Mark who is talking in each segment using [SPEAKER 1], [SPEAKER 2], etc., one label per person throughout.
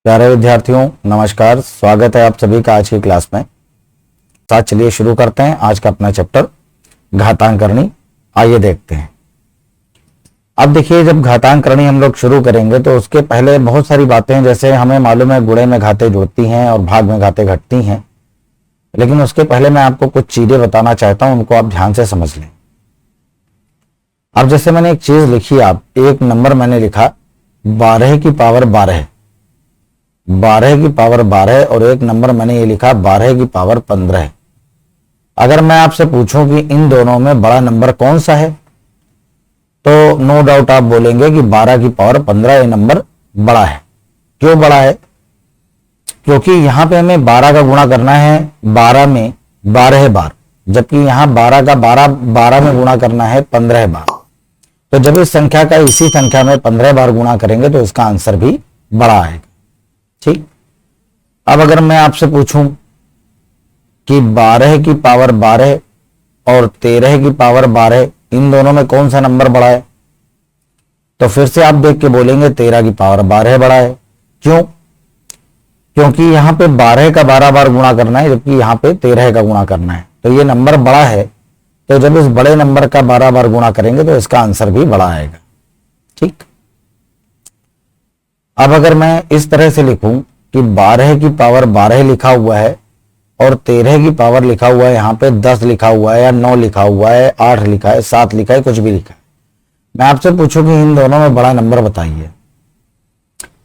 [SPEAKER 1] प्यारे विद्यार्थियों नमस्कार, स्वागत है आप सभी का आज की क्लास में। साथ चलिए शुरू करते हैं आज का अपना चैप्टर घातांकरणी। आइए देखते हैं। अब देखिए, जब घातांकरणी हम लोग शुरू करेंगे तो उसके पहले बहुत सारी बातें, जैसे हमें मालूम है गुणे में घातें जुड़ती हैं और भाग में घातें घटती हैं, लेकिन उसके पहले मैं आपको कुछ चीजें बताना चाहता हूं, उनको आप ध्यान से समझ लें। अब जैसे मैंने एक चीज लिखी, आप एक नंबर मैंने लिखा 12 की पावर 12, 12 की पावर 12 और एक नंबर मैंने ये लिखा 12 की पावर 15। अगर मैं आपसे पूछूं कि इन दोनों में बड़ा नंबर कौन सा है, तो नो डाउट आप बोलेंगे कि 12 की पावर 15 ये नंबर बड़ा है। क्यों बड़ा है? क्योंकि यहां पे हमें 12 का गुणा करना है 12 में 12 बार, जबकि यहां 12 का 12 में गुणा करना है 15 बार। तो जब इस संख्या का इसी संख्या में 15 बार गुणा करेंगे तो इसका आंसर भी बड़ा आएगा। ठीक। अब अगर मैं आपसे पूछूं कि 12 की पावर 12 और 13 की पावर 12 इन दोनों में कौन सा नंबर बड़ा है, तो फिर से आप देख के बोलेंगे 13 की पावर 12 बड़ा है। क्यों? क्योंकि यहां पे 12 का 12 बार गुणा करना है, जबकि यहां पे 13 का गुणा करना है। तो ये नंबर बड़ा है, तो जब इस बड़े नंबर का 12 बार गुणा करेंगे तो इसका आंसर भी बड़ा आएगा। ठीक। अब अगर मैं इस तरह से लिखूं कि 12 की पावर 12 लिखा हुआ है और 13 की पावर लिखा हुआ है, यहां पे 10 लिखा हुआ है या 9 लिखा हुआ है, 8 लिखा है, 7 लिखा है, कुछ भी लिखा है, मैं आपसे पूछूं कि इन दोनों में बड़ा नंबर बताइए,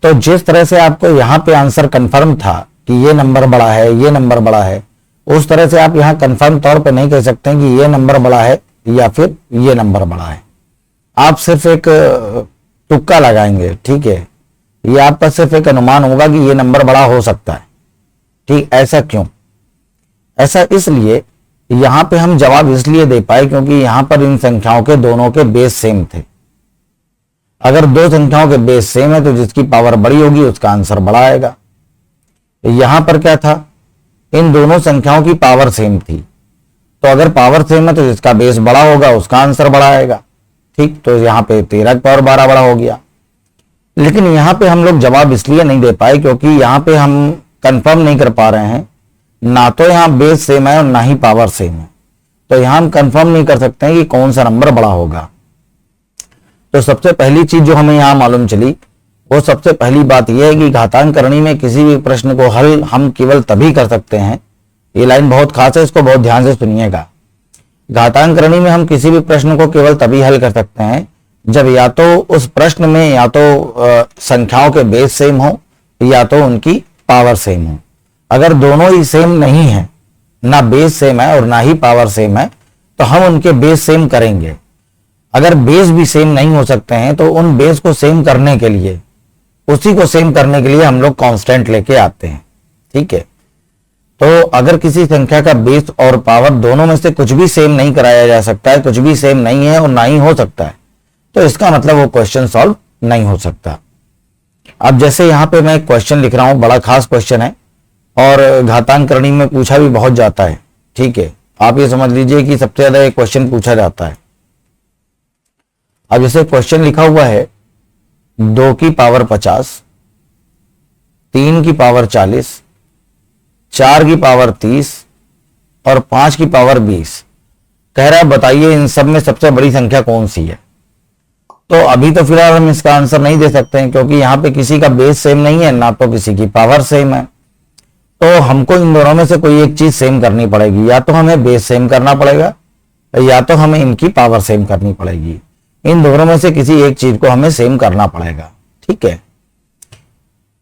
[SPEAKER 1] तो जिस तरह से आपको यहां पे आंसर कंफर्म था कि ये नंबर बड़ा है, ये नंबर बड़ा है, उस तरह से आप यहां कंफर्म तौर पे नहीं कह सकते कि ये नंबर बड़ा है या फिर ये नंबर बड़ा है। आप सिर्फ एक तुक्का लगाएंगे। ठीक है, ये आपका सिर्फ एक अनुमान होगा कि ये नंबर बड़ा हो सकता है। ठीक। ऐसा क्यों? ऐसा इसलिए, यहां पे हम जवाब इसलिए दे पाए क्योंकि यहां पर इन संख्याओं के दोनों के बेस सेम थे। अगर दो संख्याओं के बेस सेम है तो जिसकी पावर बड़ी होगी उसका आंसर बड़ा आएगा। यहां पर क्या था, इन दोनों संख्याओं की पावर सेम थी, तो अगर पावर सेम है तो जिसका बेस बड़ा होगा उसका आंसर बड़ा आएगा। ठीक। तो यहां पे 13 की पावर 12 बड़ा हो गया। लेकिन यहां पे हम लोग जवाब इसलिए नहीं दे पाए क्योंकि यहां पे हम कंफर्म नहीं कर पा रहे हैं, ना तो यहां बेस सेम है और ना ही पावर सेम है, तो यहां हम कंफर्म नहीं कर सकते हैं कि कौन सा नंबर बड़ा होगा। तो सबसे पहली चीज जो हमें यहां मालूम चली, वो सबसे पहली बात यह है कि घातांकरणी में किसी भी प्रश्न को हल हम केवल तभी कर सकते हैं, ये लाइन बहुत खास है, इसको बहुत ध्यान से सुनिएगा। घातांकरणी में हम किसी भी प्रश्न को केवल तभी हल कर सकते हैं जब या तो उस प्रश्न में या तो संख्याओं के बेस सेम हो या तो उनकी पावर सेम हो। अगर दोनों ही सेम नहीं है, ना बेस सेम है और ना ही पावर सेम है, तो हम उनके बेस सेम करेंगे। अगर बेस भी सेम नहीं हो सकते हैं तो उन बेस को सेम करने के लिए, उसी को सेम करने के लिए हम लोग कांस्टेंट लेके आते हैं। ठीक है। तो अगर किसी संख्या का बेस और पावर दोनों में से कुछ भी सेम नहीं कराया जा सकता है, कुछ भी सेम नहीं है और ना ही हो सकता है, तो इसका मतलब वो क्वेश्चन सॉल्व नहीं हो सकता। अब जैसे यहां पे मैं एक क्वेश्चन लिख रहा हूं, बड़ा खास क्वेश्चन है और घातांकरणी में पूछा भी बहुत जाता है। ठीक है, आप ये समझ लीजिए कि सबसे ज्यादा एक क्वेश्चन पूछा जाता है। अब जैसे क्वेश्चन लिखा हुआ है 2 की पावर 50, 3 की पावर 40, 4 की पावर 30 और 5 की पावर 20। कह रहा है बताइए इन सब में सबसे बड़ी संख्या कौन सी है। तो अभी तो फिलहाल हम इसका आंसर नहीं दे सकते हैं क्योंकि यहां पे किसी का बेस सेम नहीं है, ना तो किसी की पावर सेम है। तो हमको इन दोनों में से कोई एक चीज सेम करनी पड़ेगी, या तो हमें बेस सेम करना पड़ेगा या तो हमें इनकी पावर सेम करनी पड़ेगी। इन दोनों में से किसी एक चीज को हमें सेम करना पड़ेगा। ठीक है।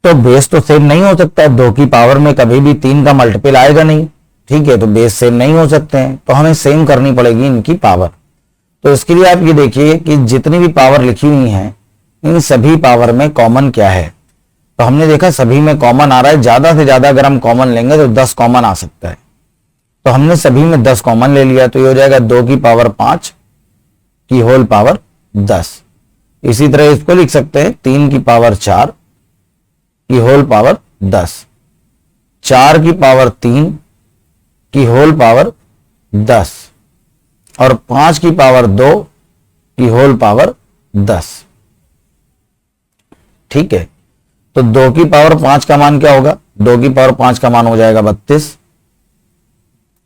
[SPEAKER 1] तो बेस तो सेम नहीं हो सकता है, 2 की पावर में कभी भी 3 का मल्टीपल आएगा नहीं। ठीक है, तो बेस सेम नहीं हो सकते हैं, तो हमें सेम करनी पड़ेगी इनकी पावर। तो इसके लिए आप ये देखिए कि जितनी भी पावर लिखी हुई हैं, इन सभी पावर में कॉमन क्या है। तो हमने देखा सभी में कॉमन आ रहा है। ज्यादा से ज्यादा अगर हम कॉमन लेंगे तो 10 कॉमन आ सकता है, तो हमने सभी में 10 कॉमन ले लिया, तो ये हो जाएगा 2 की पावर 5 की होल पावर 10। इसी तरह इसको लिख सकते हैं 3 की पावर 4 की होल पावर 10, 4 की पावर 3 की होल पावर 10 और 5 की पावर 2 की होल पावर 10। ठीक है, तो 2 की पावर 5 का मान क्या होगा? 2 की पावर 5 का मान हो जाएगा 32,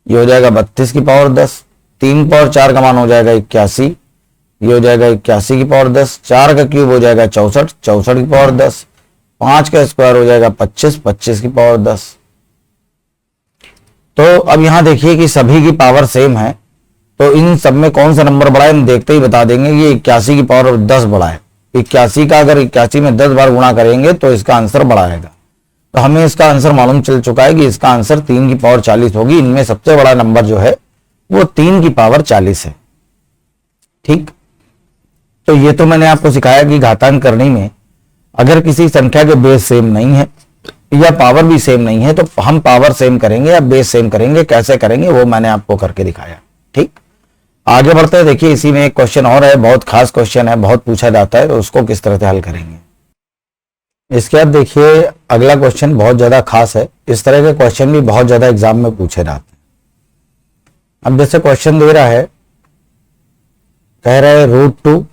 [SPEAKER 1] ये हो जाएगा 32 की पावर 10। 3 पावर 4 का मान हो जाएगा 81, ये हो जाएगा 81 की पावर 10। 4 का क्यूब हो जाएगा 64, 64 की पावर 10। 5 का स्क्वायर हो जाएगा 25, 25 की पावर 10। तो अब यहां देखिए कि सभी की पावर सेम है, तो इन सब में कौन सा नंबर बड़ा है हम देखते ही बता देंगे। ये 81 की पावर 10 बड़ा है। 81 का अगर 81 में 10 बार गुणा करेंगे तो इसका आंसर बड़ा आएगा। तो हमें इसका आंसर मालूम चल चुका है कि इसका आंसर 3 की पावर 40 होगी। इनमें सबसे बड़ा नंबर जो है वो 3 की पावर 40 है। ठीक, तो ये तो मैंने आपको सिखाया कि घातांक करने में अगर किसी संख्या के बेस सेम नहीं है या पावर भी सेम नहीं है तो हम पावर सेम करेंगे या बेस सेम करेंगे। कैसे करेंगे वो मैंने आपको करके दिखाया। ठीक, आगे बढ़ते हैं। देखिए इसी में एक क्वेश्चन और है, बहुत खास क्वेश्चन है, बहुत पूछा जाता है, तो उसको किस तरह से हल करेंगे। इसके बाद देखिए अगला क्वेश्चन बहुत ज्यादा खास है। इस तरह के क्वेश्चन भी बहुत ज्यादा एग्जाम में पूछे जाते हैं। अब जैसे क्वेश्चन दे रहा है, कह रहा है √2।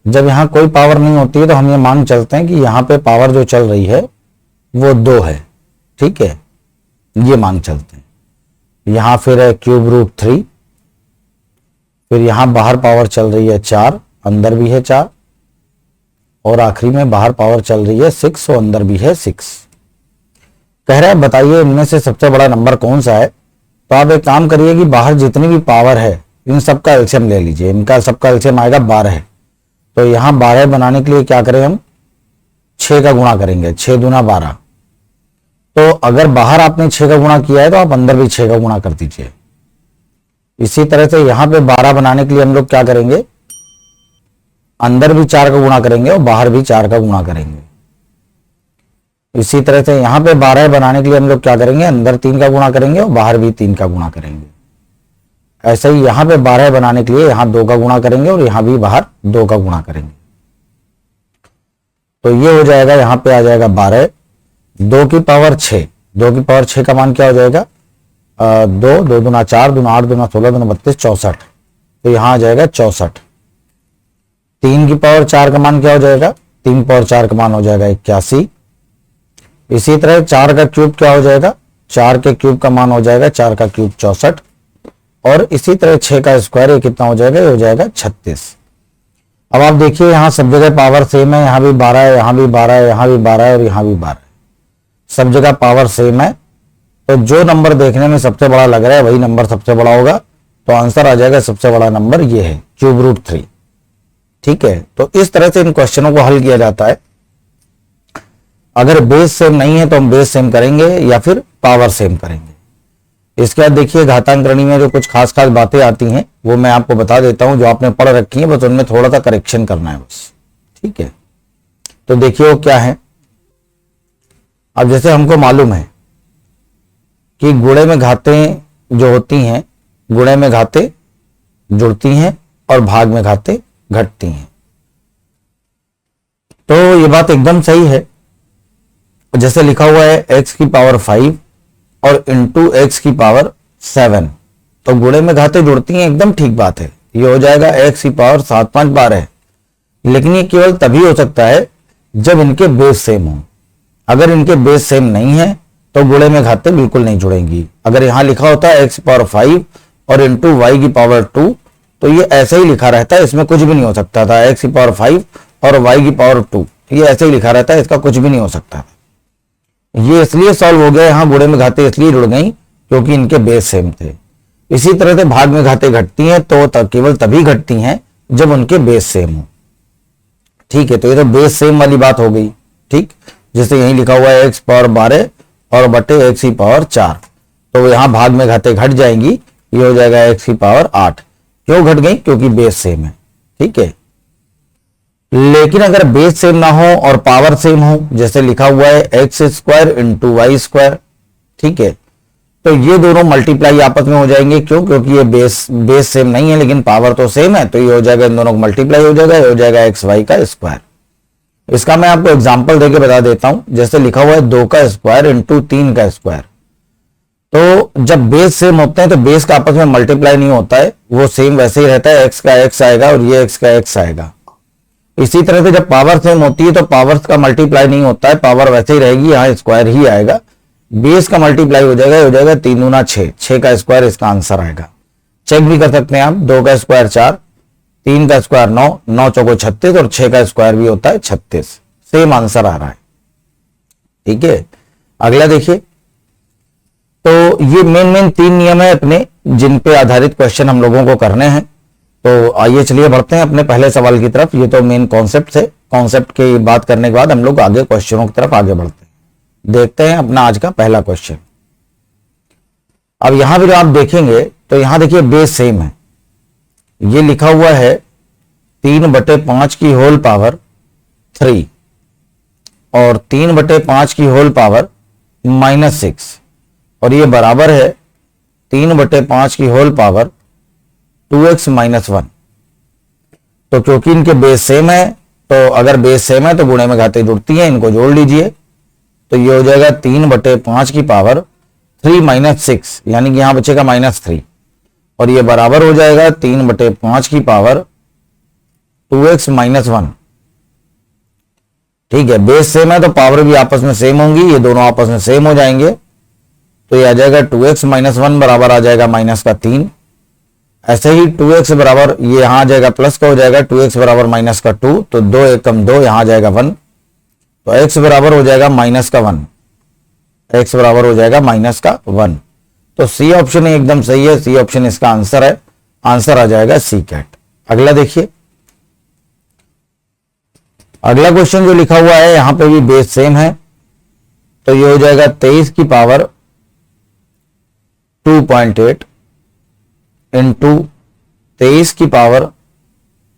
[SPEAKER 1] जब यहां कोई पावर नहीं होती है तो हम ये मान चलते हैं कि यहां पे पावर जो चल रही है वो 2 है। ठीक है, ये मान चलते हैं। यहां फिर है क्यूब √3, फिर यहां बाहर पावर चल रही है 4, अंदर भी है 4, और आखिरी में बाहर पावर चल रही है 6 और अंदर भी है 6। कह रहा है बताइए इनमें से सबसे बड़ा नंबर कौन सा है। तो आप एक काम करिए कि बाहर जितनी भी पावर है इन सबका एलसीएम ले लीजिए। इनका सबका एलसीएम आएगा 12। तो यहां 12 बनाने के लिए क्या करें हम, 6 का गुणा करेंगे। 6 दूना 12। तो अगर बाहर आपने 6 का गुणा किया है तो आप अंदर भी 6 का गुणा कर दीजिए। इसी तरह से यहां पे 12 बनाने के लिए हम लोग क्या करेंगे, अंदर भी 4 का गुणा करेंगे और बाहर भी 4 का गुणा करेंगे। इसी तरह से यहां पे 12 बनाने के लिए हम लोग क्या करेंगे, अंदर 3 का गुणा करेंगे और बाहर भी 3 का गुणा करेंगे। ऐसे ही यहां पे 12 बनाने के लिए यहां 2 का गुणा करेंगे और यहां भी बाहर 2 का गुणा करेंगे। तो ये हो जाएगा, यहां पे आ जाएगा 12, 2 की पावर 6। 2 की पावर 6 का मान क्या हो जाएगा, 2, 2 दूना 4, दूना 8, दूना 16, दूना 32, 64। तो यहां आ जाएगा 64। 3 की पावर 4 का मान क्या हो जाएगा, 3 पावर 4 का मान हो जाएगा 81। इसी तरह 4 का क्यूब क्या हो जाएगा, 4 के क्यूब का मान हो जाएगा 4 का क्यूब 64। और इसी तरह 6 का स्क्वायर ये कितना हो जाएगा, ये हो जाएगा 36। अब आप देखिए यहां सब जगह पावर सेम है, यहां भी 12 है, यहां भी 12 है, यहां भी 12 है और यहां भी 12 है। सब जगह पावर सेम है। तो जो नंबर देखने में सबसे बड़ा लग रहा है वही नंबर सबसे बड़ा होगा। तो आंसर आ जाएगा सबसे बड़ा नंबर ये है, क्यूब √3। ठीक है, तो इस तरह से इन क्वेश्चनों को हल किया जाता है। अगर बेस सेम नहीं है तो हम बेस सेम करेंगे या फिर पावर सेम करेंगे। इसके बाद देखिए घातांक करनी में जो कुछ खास खास बातें आती हैं वो मैं आपको बता देता हूं, जो आपने पढ़ रखी है, बस उनमें थोड़ा सा करेक्शन करना है बस। ठीक है, तो देखिए वो क्या है। अब जैसे हमको मालूम है कि गुणे में घातें जो होती हैं, गुणे में घातें जुड़ती हैं और भाग में घातें घटती हैं। तो ये बात एकदम सही है। जैसे लिखा हुआ है x की पावर 5 और इंटू x की पावर 7, तो गुणे में घातें जुड़ती हैं, एकदम ठीक बात है। ये हो जाएगा x की पावर 7 5 12। लेकिन ये केवल तभी हो सकता है जब इनके बेस सेम हो। अगर इनके बेस सेम नहीं है तो गुणे में घातें बिल्कुल नहीं जुड़ेंगी। अगर यहां लिखा होता है x की पावर 5 और इंटू y की पावर 2, तो ये ऐसे ही लिखा रहता है, इसमें कुछ भी नहीं हो सकता था। x की पावर 5 और y की पावर 2, ये ऐसे ही लिखा रहता है, इसका कुछ भी नहीं हो सकता था। ये इसलिए सॉल्व हो गया, यहां गुणे में घातें इसलिए जुड़ गई क्योंकि इनके बेस सेम थे। इसी तरह से भाग में घातें घटती हैं तो केवल तभी घटती हैं जब उनके बेस सेम हो। ठीक है, तो ये तो बेस सेम वाली बात हो गई। ठीक, जैसे यही लिखा हुआ है x पावर 12 और बटे x की पावर 4, तो यहां भाग में घातें घट जाएंगी, ये हो जाएगा x की पावर 8। क्यों घट गई, क्योंकि बेस सेम है। ठीक है, लेकिन अगर बेस सेम ना हो और पावर सेम हो, जैसे लिखा हुआ है x² इंटू y², ठीक है, तो ये दोनों मल्टीप्लाई आपस में हो जाएंगे। क्यों, क्योंकि ये बेस सेम नहीं है लेकिन पावर तो सेम है, तो ये हो जाएगा, इन दोनों को मल्टीप्लाई हो जाएगा, ये हो जाएगा xy का स्क्वायर। इसका मैं आपको एग्जांपल देके बता देता हूं। जैसे लिखा हुआ है 2 का स्क्वायर इंटू 3 का स्क्वायर, तो जब बेस सेम होते हैं तो बेस का आपस में मल्टीप्लाई नहीं होता है, वो सेम वैसे ही रहता है, x का x आएगा और ये x का x आएगा। इसी तरह से जब पावर सेम होती है तो पावर्स का मल्टीप्लाई नहीं होता है, पावर वैसे ही रहेगी, यहाँ स्क्वायर ही आएगा, बेस का मल्टीप्लाई हो जाएगा, 3 दूना 6, 6 का स्क्वायर इसका आंसर आएगा। चेक भी कर सकते हैं आप, 2 का स्क्वायर 4, 3 का स्क्वायर 9, 9 चौको 36 और 6 का स्क्वायर भी होता है 36, सेम आंसर आ रहा है। ठीक है, अगला देखिए। तो ये मेन 3 नियम है अपने जिन पे आधारित क्वेश्चन हम लोगों को करने हैं। तो आइए चलिए बढ़ते हैं अपने पहले सवाल की तरफ। ये तो मेन कॉन्सेप्ट है, कॉन्सेप्ट की बात करने के बाद हम लोग आगे क्वेश्चनों की तरफ आगे बढ़ते हैं। देखते हैं अपना आज का पहला क्वेश्चन। अब यहां भी आप देखेंगे तो यहां देखिए बेस सेम है, ये लिखा हुआ है 3/5 की होल पावर 3 और 3/5 की होल पावर -6 और ये बराबर है 3/5 की होल पावर 2x - 1। तो क्योंकि इनके बेस सेम है, तो अगर बेस सेम है तो गुणे में घातें जुड़ती हैं, इनको जोड़ लीजिए। तो ये हो जाएगा 3/5 की पावर 3 - 6, यानी कि यहां बचेगा -3 और ये बराबर हो जाएगा 3/5 की पावर 2x - 1। ठीक है, बेस सेम है तो पावर भी आपस में सेम होंगी, ये दोनों आपस में सेम हो जाएंगे। तो ये आ जाएगा 2x - 1 बराबर आ जाएगा -3। ऐसे ही 2x बराबर ये यहां आ जाएगा प्लस का हो जाएगा, 2x बराबर -2, तो 2 1 कम 2 यहां आ जाएगा 1, तो x बराबर हो जाएगा -1, x बराबर हो जाएगा -1। तो सी ऑप्शन एकदम सही है, सी ऑप्शन इसका आंसर है, आंसर आ जाएगा सी कैट। अगला देखिए, अगला क्वेश्चन जो लिखा हुआ है यहां पे भी बेस सेम है, तो ये हो जाएगा 23 की पावर 2.8 इंटू 23 की पावर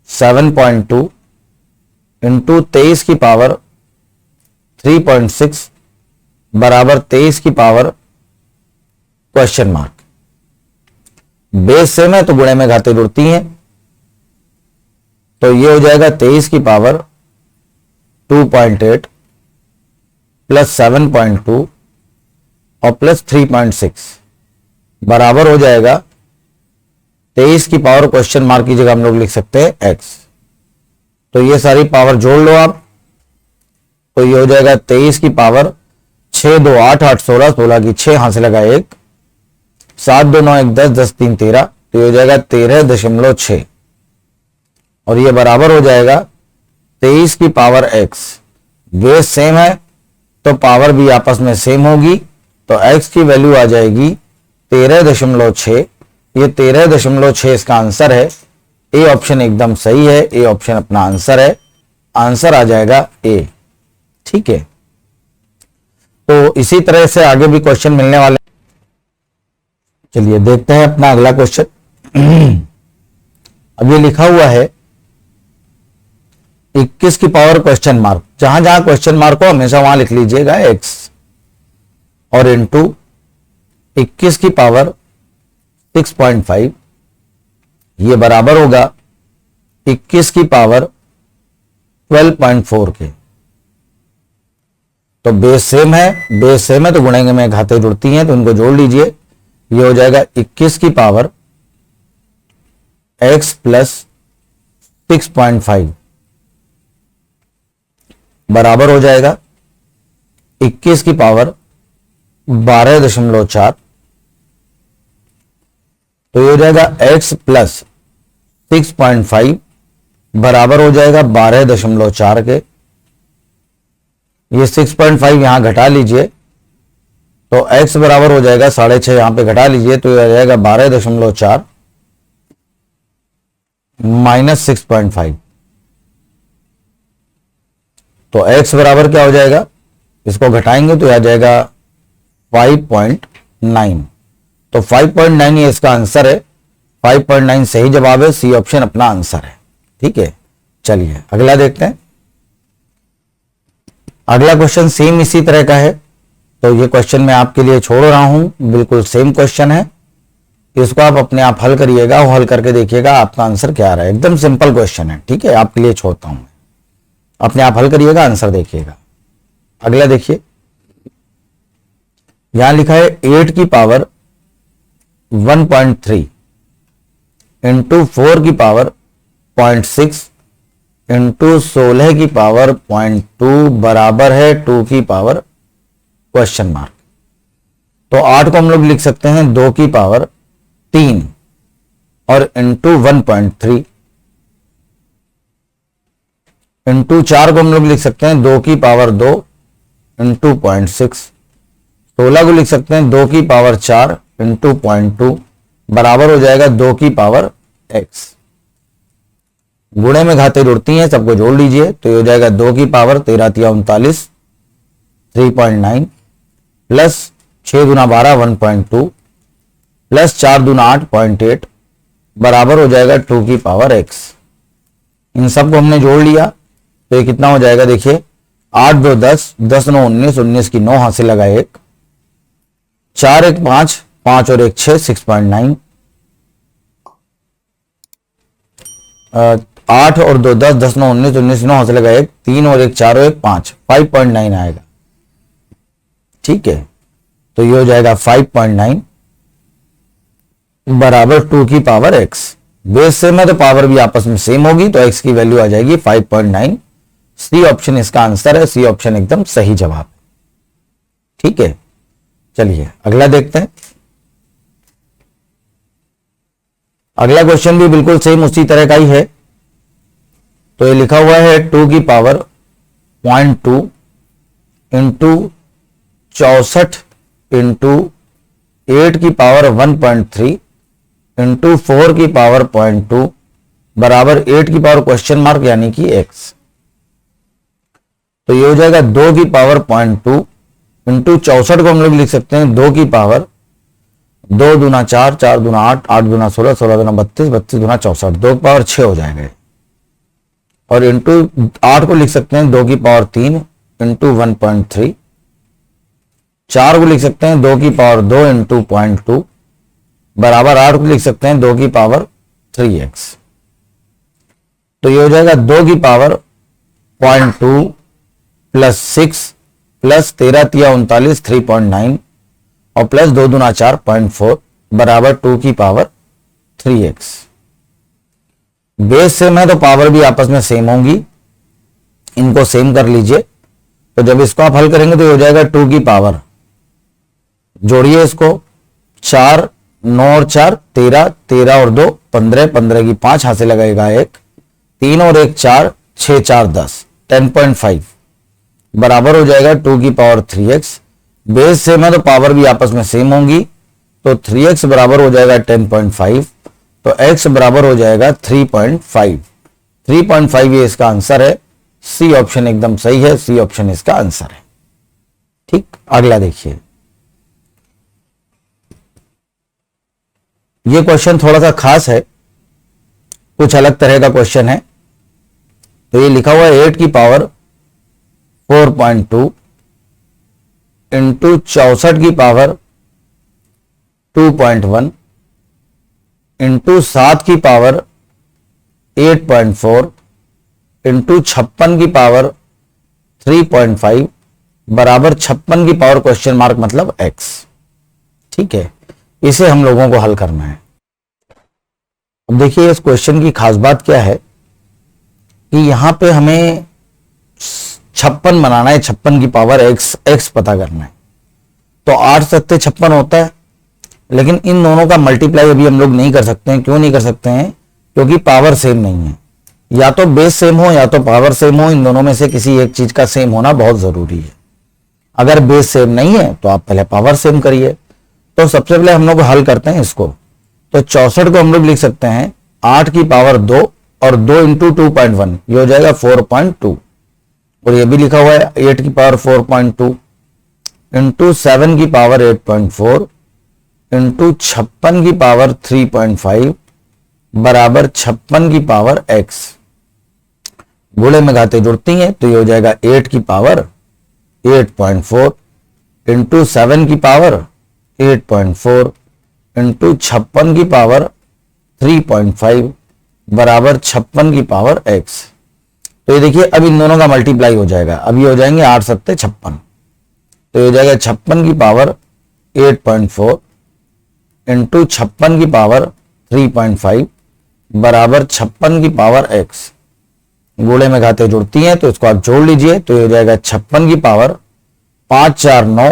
[SPEAKER 1] 7.2 इंटू 23 की पावर 3.6 बराबर 23 की power question mark. Base same है तो गुणे में घातें जुड़ती हैं, तो ये हो जाएगा 23 की पावर 2.8 प्लस 7.2 और प्लस 3.6 बराबर हो जाएगा 23 की पावर क्वेश्चन मार्क की जगह हम लोग लिख सकते हैं x। तो ये सारी पावर जोड़ लो आप, तो ये हो जाएगा 23 की पावर 6 2 8 8 16, 16 की 6 हाथ से लगा 1, 7 2 9 1 10, 10 3 13, तो ये हो जाएगा 13.6 और ये बराबर हो जाएगा 23 की पावर x। बेस सेम है तो पावर भी आपस में सेम होगी, तो x की वैल्यू आ जाएगी 13.6। ये 13.6 इसका आंसर है, ए ऑप्शन एकदम सही है, ए ऑप्शन अपना आंसर है, आंसर आ जाएगा ए। ठीक है, तो इसी तरह से आगे भी क्वेश्चन मिलने वाले। चलिए देखते हैं अपना अगला क्वेश्चन। अब ये लिखा हुआ है 21 की पावर क्वेश्चन मार्क, जहां जहां क्वेश्चन मार्क हो हमेशा वहां लिख लीजिएगा x और इंटू 21 की पावर 6.5, ये बराबर होगा 21 की पावर 12.4 के। तो बेस सेम है, बेस सेम है तो गुणे में घातें जुड़ती हैं, तो इनको जोड़ लीजिए। ये हो जाएगा 21 की पावर x प्लस 6.5 बराबर हो जाएगा 21 की पावर 12.4। तो ये हो जाएगा x प्लस 6.5 बराबर हो जाएगा 12.4 के। ये 6.5 यहां घटा लीजिए, तो x बराबर हो जाएगा 6.5, यहां पे घटा लीजिए, तो ये आ जाएगा 12.4 माइनस 6.5। तो x बराबर क्या हो जाएगा, इसको घटाएंगे तो आ जाएगा 5.9। तो 5.9 ये इसका आंसर है, 5.9 सही जवाब है, सी ऑप्शन अपना आंसर है। ठीक है, चलिए अगला देखते हैं। अगला क्वेश्चन सेम इसी तरह का है, तो ये क्वेश्चन मैं आपके लिए छोड़ रहा हूं, बिल्कुल सेम क्वेश्चन है, इसको आप अपने आप हल करिएगा और हल करके देखिएगा आपका आंसर क्या आ रहा है। एकदम सिंपल क्वेश्चन है, ठीक है, आपके लिए छोड़ता हूं मैं, अपने आप हल करिएगा, आंसर देखिएगा। अगला देखिए, यहां लिखा है 8 की पावर 1.3 इंटू 4 की पावर 0.6 इंटू 16 की पावर 0.2 बराबर है 2 की पावर क्वेश्चन मार्क। तो 8 को हम लोग लिख सकते हैं 2 की पावर 3 और इंटू 1.3, इंटू 4 को हम लोग लिख सकते हैं 2 की पावर 2 इंटू 0.6, 16 को लिख सकते हैं 2 की पावर 4 इंटू 0.2 बराबर हो जाएगा 2 की पावर x। गुणे में घातें जुड़ती हैं, सबको जोड़ लीजिए तो ये हो जाएगा 2 की पावर 13 तिया 39 3.9 प्लस 6 दूना 12 1.2 प्लस 4 दूना 8 0.8 बराबर हो जाएगा 2 की पावर x। इन सबको हमने जोड़ लिया तो ये कितना हो जाएगा, देखिए 8 2 10 10 9 19 19 की 9 हाथ से लगा 1, 4 1 5 5 और 1 6 6.9, 8 और 2 10 10 9 19 19 9 हाथ से लगा 1, 3 और 1 4 और 1 5 5.9 आएगा। ठीक है, तो ये हो जाएगा 5.9 बराबर 2 की पावर x। बेस सेम है तो पावर भी आपस में सेम होगी तो x की वैल्यू आ जाएगी 5.9। सी ऑप्शन इसका आंसर है, सी ऑप्शन एकदम सही जवाब। ठीक है, चलिए अगला देखते हैं। अगला क्वेश्चन भी बिल्कुल सेम उसी तरह का ही है। तो ये लिखा हुआ है 2 की पावर 0.2 इंटू 64 इंटू 8 की पावर 1.3 इंटू 4 की पावर 0.2 बराबर 8 की पावर क्वेश्चन मार्क यानी कि x। तो ये हो जाएगा 2 की पावर 0.2 इंटू 64 को हम लोग लिख सकते हैं 2 की पावर 2 दूना 4 4 दूना 8 8 दूना 16 16 दूना 32 32 दूना 64 2 की पावर 6 हो जाएगा। और इंटू 8 को लिख सकते हैं 2 की पावर 3 इंटू 1.3, 4 को लिख सकते हैं 2 की पावर 2 इंटू 0.2 बराबर 8 को लिख सकते हैं 2 की पावर 3x। तो ये हो जाएगा 2 की पावर 0.2 प्लस 6 प्लस 13 तिया 39 3.9 और प्लस 2 दूना 4 0.4 बराबर 2 की पावर 3x। बेस सेम है तो पावर भी आपस में सेम होंगी, इनको सेम कर लीजिए। तो जब इसको आप हल करेंगे तो हो जाएगा 2 की पावर, जोड़िए इसको 4 9 और 4 13 13 और 2 15 15 की 5 हाथ से लगाएगा 1, 3 और 1 4 6 4 10 10.5 बराबर हो जाएगा 2 की पावर 3x। बेस सेम है तो पावर भी आपस में सेम होंगी तो 3x बराबर हो जाएगा 10.5 तो x बराबर हो जाएगा 3.5। 3.5 ये इसका आंसर है। सी ऑप्शन एकदम सही है, सी ऑप्शन इसका आंसर है। ठीक, अगला देखिए। ये क्वेश्चन थोड़ा सा खास है, कुछ अलग तरह का क्वेश्चन है। तो ये लिखा हुआ है 8 की पावर 4.2 इंटू 64 की पावर 2.1 इंटू 7 की पावर 8.4 इंटू 56 की पावर 3.5 बराबर 56 की पावर क्वेश्चन मार्क मतलब x। ठीक है, इसे हम लोगों को हल करना है। अब देखिए इस क्वेश्चन की खास बात क्या है कि यहां पे हमें 56 बनाना है, 56 की पावर x पता करना है। तो 8 सत्ते 56 होता है, लेकिन इन दोनों का मल्टीप्लाई अभी हम लोग नहीं कर सकते हैं। क्यों नहीं कर सकते हैं? क्योंकि पावर सेम नहीं है। या तो बेस सेम हो या तो पावर सेम हो, इन दोनों में से किसी एक चीज का सेम होना बहुत जरूरी है। अगर बेस सेम नहीं है तो आप पहले पावर सेम करिए। तो सबसे पहले हम लोग हल करते हैं इसको। तो 64 को हम लोग लिख सकते हैं 8 की पावर 2 और 2 इंटू 2.1 ये हो जाएगा 4.2। और ये भी लिखा हुआ है 8 की पावर 4.2 इंटू 7 की पावर 8.4 इंटू 56 की पावर 3.5 बराबर 56 की पावर x। गुणे में घातें जुड़ती हैं तो ये हो जाएगा 8 की पावर 8.4 इंटू 7 की पावर 8.4 इंटू 56 की पावर 3.5 बराबर 56 की पावर x। तो ये देखिए अब इन दोनों का मल्टीप्लाई हो जाएगा। अब ये हो जाएंगे 8 सत्ते 56, तो ये हो जाएगा 56 की पावर 8.4 इंटू 56 की पावर 3.5 बराबर 56 की पावर x। गुणे में घाते जुड़ती हैं तो इसको आप जोड़ लीजिए तो ये हो जाएगा 56 की पावर 5 4 9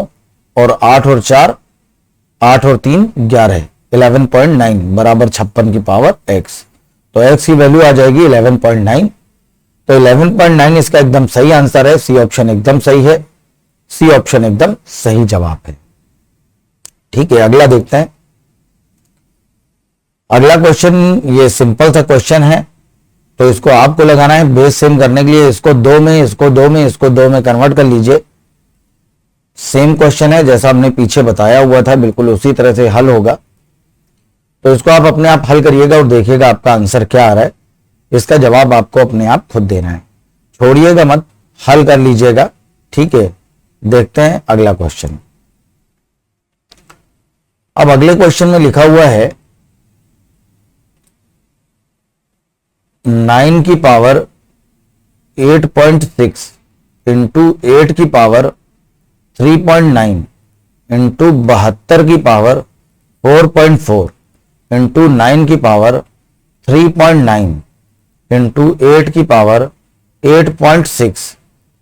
[SPEAKER 1] और 8 और 4 8 और 3 11 11.9 बराबर 56 की पावर x। तो x की वैल्यू आ जाएगी 11.9। तो 11.9 इसका एकदम सही आंसर है। सी ऑप्शन एकदम सही है। सी ऑप्शन एकदम सही जवाब है। ठीक है, अगला देखते हैं। अगला क्वेश्चन ये सिंपल सा क्वेश्चन है, तो इसको आपको लगाना है बेस सेम करने के लिए। इसको 2 में, इसको 2 में, इसको 2 में कन्वर्ट कर लीजिए। सेम क्वेश्चन है जैसा हमने पीछे बताया हुआ था, बिल्कुल उसी तरह से हल होगा। तो इसको आप अपने आप हल करिएगा और देखिएगा आपका आंसर क्या आ रहा है। इसका जवाब आपको अपने आप खुद देना है, छोड़िएगा मत, हल कर लीजिएगा। ठीक है, देखते हैं अगला क्वेश्चन। अब अगले क्वेश्चन में लिखा हुआ है 9 की पावर 8.6 इंटू 8 की पावर 3.9 इंटू 72 की पावर 4.4 इंटू 9 की पावर 3.9 इंटू 8 की पावर 8.6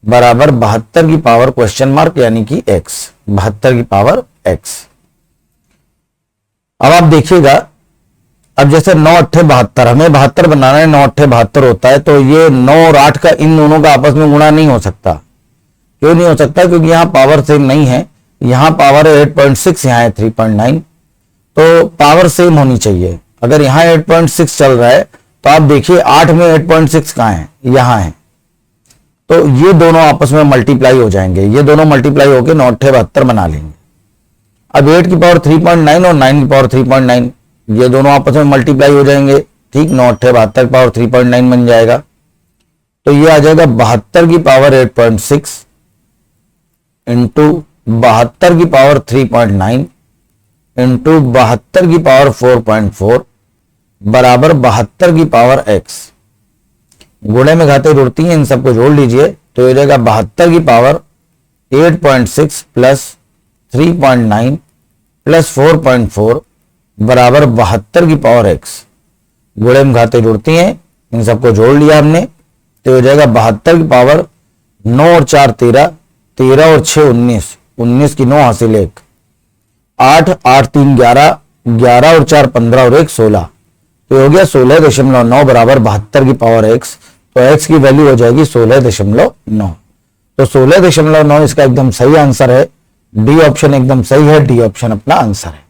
[SPEAKER 1] बराबर 72 की पावर क्वेश्चन मार्क यानी कि x। 72 की पावर x। अब आप देखिएगा, अब जैसे 9 8 72, हमें 72 बनाना है, 9 8 72 होता है, तो ये 9 और 8 का इन दोनों का आपस में गुणा नहीं हो सकता। क्यों नहीं हो सकता? क्योंकि यहां पावर सेम नहीं है। यहां पावर है 8.6, यहां है 3.9, तो पावर सेम होनी चाहिए। अगर यहां 8.6 चल रहा है तो आप देखिए 8 में 8.6 कहां है? यहां है। तो ये दोनों आपस में मल्टीप्लाई हो जाएंगे, ये दोनों मल्टीप्लाई होकर 9 8 72 बना लेंगे। अब 8 की पावर 3.9 और 9 की पावर 3.9 ये दोनों आपस में मल्टीप्लाई हो जाएंगे। ठीक, 9 8 72 की पावर 3.9 बन जाएगा। तो ये आ जाएगा 72 की पावर 8.6 इंटू 72 की पावर 3.9 इंटू 72 की पावर 4.4 बराबर 72 की पावर x। गुणे में घाते जुड़ती हैं, इन सबको जोड़ लीजिए तो ये जाएगा 72 की पावर 8.6 प्लस 3.9 प्लस 4.4 बराबर 72 की पावर x। गुणे में घाते जुड़ती हैं, इन सबको जोड़ लिया हमने तो हो जाएगा 72 की पावर 9 और 4 13, 13 और 6 19, 19 की 9 हासिल 1, 8 8 3 11, 11 और 4 15 और 1 16। तो हो गया 16.9 बराबर 72 की पावर x। तो x की वैल्यू हो जाएगी 16.9। तो 16.9 इसका एकदम सही आंसर है। डी ऑप्शन एकदम सही है। डी ऑप्शन अपना आंसर है।